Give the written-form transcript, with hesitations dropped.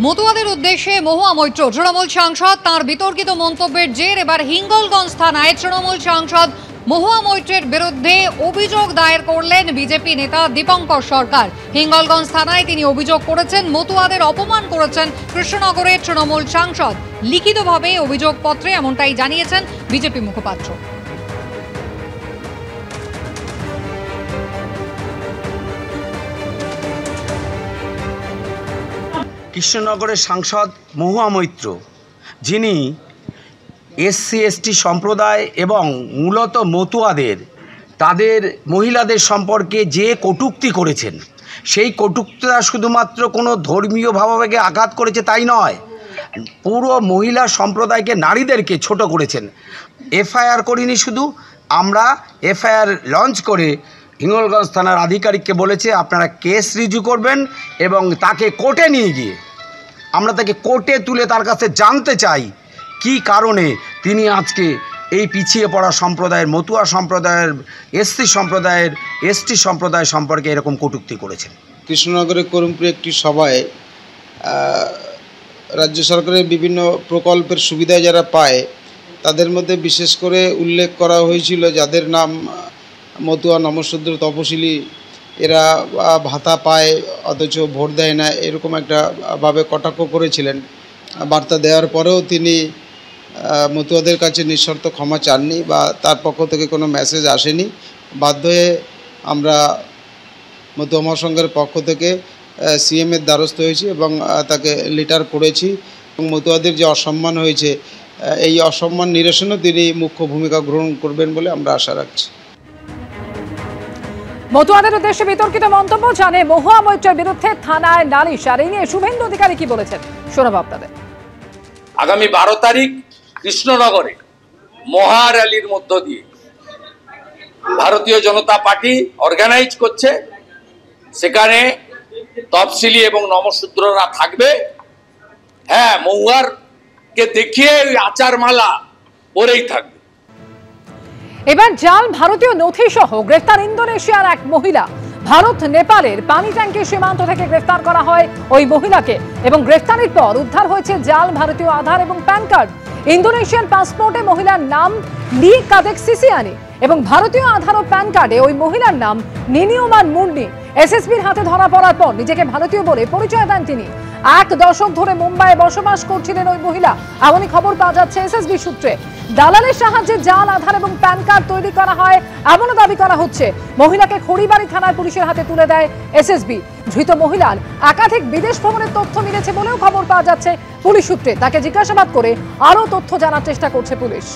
মতুয়াদের উদ্দেশ্যে মহুয়া মৈত্র তৃণমূল সাংসদ তাঁর বিতর্কিত মন্তব্যের জের এবার হিঙ্গলগঞ্জ থানায় তৃণমূল সাংসদ মহুয়া মৈত্রের বিরুদ্ধে অভিযোগ দায়ের করলেন বিজেপি নেতা দীপঙ্কর সরকার। হিঙ্গলগঞ্জ থানায় তিনি অভিযোগ করেছেন মতুয়াদের অপমান করেছেন কৃষ্ণনগরের তৃণমূল সাংসদ। লিখিতভাবে অভিযোগপত্রে এমনটাই জানিয়েছেন বিজেপি মুখপাত্র। কৃষ্ণনগরের সাংসদ মহুয়া মৈত্র, যিনি এসসি এসটি সম্প্রদায় এবং মূলত মতুয়াদের তাদের মহিলাদের সম্পর্কে যে কটূক্তি করেছেন, সেই কটূক্তিটা শুধুমাত্র কোনো ধর্মীয় ভাবাবেগে আঘাত করেছে তাই নয়, পুরো মহিলা সম্প্রদায়কে, নারীদেরকে ছোট করেছেন। এফআইআর করিনি, শুধু আমরা এফআইআর লঞ্চ করে হিঙ্গলগঞ্জ থানার আধিকারিককে বলেছে আপনারা কেস রিজু করবেন এবং তাকে কোর্টে নিয়ে গিয়ে আমরা তাকে কোর্টে তুলে তার কাছে জানতে চাই কি কারণে তিনি আজকে এই পিছিয়ে পড়া সম্প্রদায়ের, মতুয়া সম্প্রদায়ের, এসসি সম্প্রদায়ের, এসটি সম্প্রদায় সম্পর্কে এরকম কটূক্তি করেছেন। কৃষ্ণনগরের করিমপুরে একটি সভায় রাজ্য সরকারের বিভিন্ন প্রকল্পের সুবিধা যারা পায় তাদের মধ্যে বিশেষ করে উল্লেখ করা হয়েছিল যাদের নাম মতুয়া, নমশূদ্র, তপশিলি, এরা ভাতা পায় অথচ ভোট দেয় না, এরকম একটা ভাবে কটাক্ষ করেছিলেন। বার্তা দেওয়ার পরেও তিনি মতুয়াদের কাছে নিঃশর্ত ক্ষমা চাননি বা তার পক্ষ থেকে কোনো মেসেজ আসেনি। বাধ্য হয়ে আমরা মতুয়া মহাসংঘের পক্ষ থেকে সিএমের দ্বারস্থ হয়েছি এবং তাকে লেটার করেছি এবং মতুয়াদের যে অসম্মান হয়েছে এই অসম্মান নিরসনেও তিনি মুখ্য ভূমিকা গ্রহণ করবেন বলে আমরা আশা রাখছি। মতুয়াদের উদ্দেশ্যে বিতর্কিত মন্তব্য জানে মহুয়া মৈত্রের বিরুদ্ধে থানায় নালিশ, আর এই নিয়ে শুভেন্দু অধিকারী কি বলেছেন শোনাবো আপনাদের। আগামী 12 তারিখ কৃষ্ণনগরে মহা র্যালির মধ্য দিয়ে ভারতীয় জনতা পার্টি অর্গানাইজ করছে। সেখানে তফসিলি এবং নমশূদ্ররা থাকবে। হ্যাঁ, মহুয়ারকে দেখিয়ে আচার মালা পরেই থাকবে। এবার জাল ভারতীয় নথি সহ গ্রেফতার ইন্দোনেশিয়ার এক মহিলা। ভারত নেপালের পানি ট্যাঙ্কি সীমান্ত থেকে গ্রেফতার করা হয় ওই মহিলাকে এবং গ্রেফতারের পর উদ্ধার হয়েছে জাল ভারতীয় আধার এবং প্যান কার্ড। ইন্দোনেশিয়ান পাসপোর্টে মহিলার নাম লি কাদেক সিসিয়ানি এবং ভারতীয় আধার ও প্যান কার্ডে ওই মহিলার নাম নিনিওমান মুন্ডি। এসএসবির হাতে ধরা পড়ার পর নিজেকে ভারতীয় বলে পরিচয় দেন তিনি। 1 দশক ধরে মুম্বাইয়ে বসবাস করছিলেন ওই মহিলা, এমনই খবর পাওয়া যাচ্ছে এসএসবি সূত্রে। দালালের সাহায্যে জাল আধার এবং প্যান কার্ড তৈরি করা হয় এমনও দাবি করা হচ্ছে। মহিলাকে খড়িবাড়ি থানার পুলিশের হাতে তুলে দেয় এসএসবি। ধৃত মহিলার একাধিক বিদেশ ভ্রমণের তথ্য মিলেছে বলেও খবর পাওয়া যাচ্ছে পুলিশ সূত্রে। তাকে জিজ্ঞাসাবাদ করে আরও তথ্য জানার চেষ্টা করছে পুলিশ।